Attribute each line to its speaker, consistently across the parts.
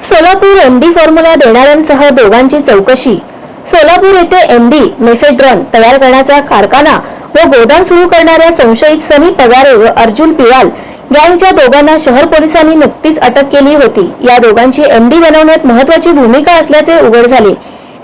Speaker 1: Solapur MD formula देणाऱ्यांसह दोघांची चौकशी। सोलापूर येथे एमडी मेफेड्रॉन तयार करण्याचा कारखाना व गोदाम सुरू करणाऱ्या संशयित सनी पगारे व अर्जुन पिवाल गँगच्या दोघांना शहर पोलिसांनी नुकतीच अटक केली होती। या दोघांची एमडी बनवण्यात महत्त्वाची भूमिका असल्याचे उघड झाले।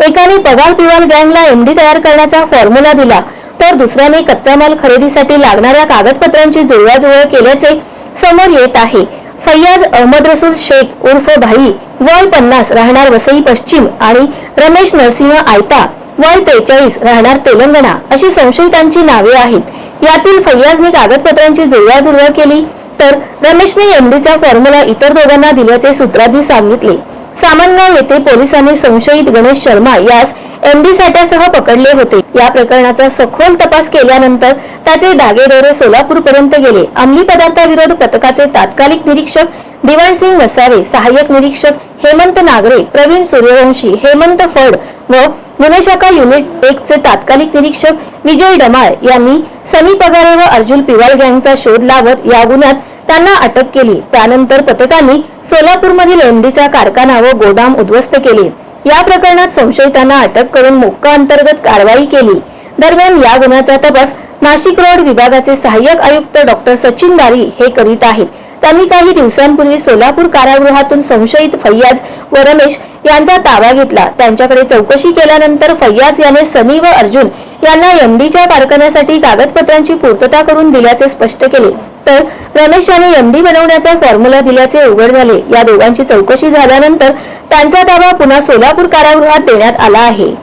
Speaker 1: एकाने पगार पिवाल गँगला एमडी तयार करण्याचा फॉर्म्युला दिला, तर दुसऱ्याने कच्चा माल खरेदीसाठी लागणाऱ्या कागदपत्रांची जुळवाजुळव केल्याचे समोर येत आहे। फैयाज अहमद रसूल शेख उर्फ भाई वय 50 राहणार वसई पश्चिम आणि रमेश नरसिंह आयता वय 43 राहणार तेलंगणा अशी संशयितांची नावे आहेत। यातील फैयाजने कागदपत्रांची जुळवाजुळव केली, तर रमेशने एमडीचा फॉर्म्युला इतर दोघांना दिल्याचे सूत्रांनी सांगितले। सामनगाव येथे पोलिसांनी संशयित गणेश शर्मा यास एमडी साठ्यासह पकडले होते। या प्रकरणाचा सखोल तपास केल्यानंतर त्याचे धागेदोरे सोलापूर पर्यंत गेले। अंमली पदार्थाविरोध पथकाचे तात्कालिक निरीक्षक दिवाणसिंग वसावे, सहाय्यक निरीक्षक हेमंत नागरे, प्रवीण सूर्यवंशी, हेमंत फड व गुन्हे शाखा युनिट 1 चे तात्कालिक निरीक्षक विजय डमाळ यांनी सनी पगारे व अर्जुन पिवाल गँगचा शोध लावत या गुन्ह्यात त्यांना अटक केली। त्यानंतर पथकांनी सोलापूरमधील एमडीचा कारखाना व गोदाम उद्ध्वस्त केले। या प्रकरणात संशयितांना अटक करून मोक्का अंतर्गत कारवाई केली। दरम्यान या गुन्ह्याचा तपास नाशिक रोड विभागाचे सहाय्यक आयुक्त डॉक्टर सचिन दारी हे करीत आहेत। त्यांनी काही दिवसांपूर्वी सोलापूर कारागृहातून संशयित फैयाज व रमेश यांचा ताबा घेतला। त्यांच्याकडे चौकशी केल्यानंतर फैयाज याने सनी व अर्जुन यांना एमडीच्या कारखान्यासाठी कागदपत्रांची पूर्तता करून दिल्याचे स्पष्ट केले, तर रमेश याने एमडी बनवण्याचा फॉर्म्युला दिल्याचे उघड झाले। या दोघांची चौकशी झाल्यानंतर त्यांचा ताबा पुन्हा सोलापूर कारागृहात देण्यात आला आहे।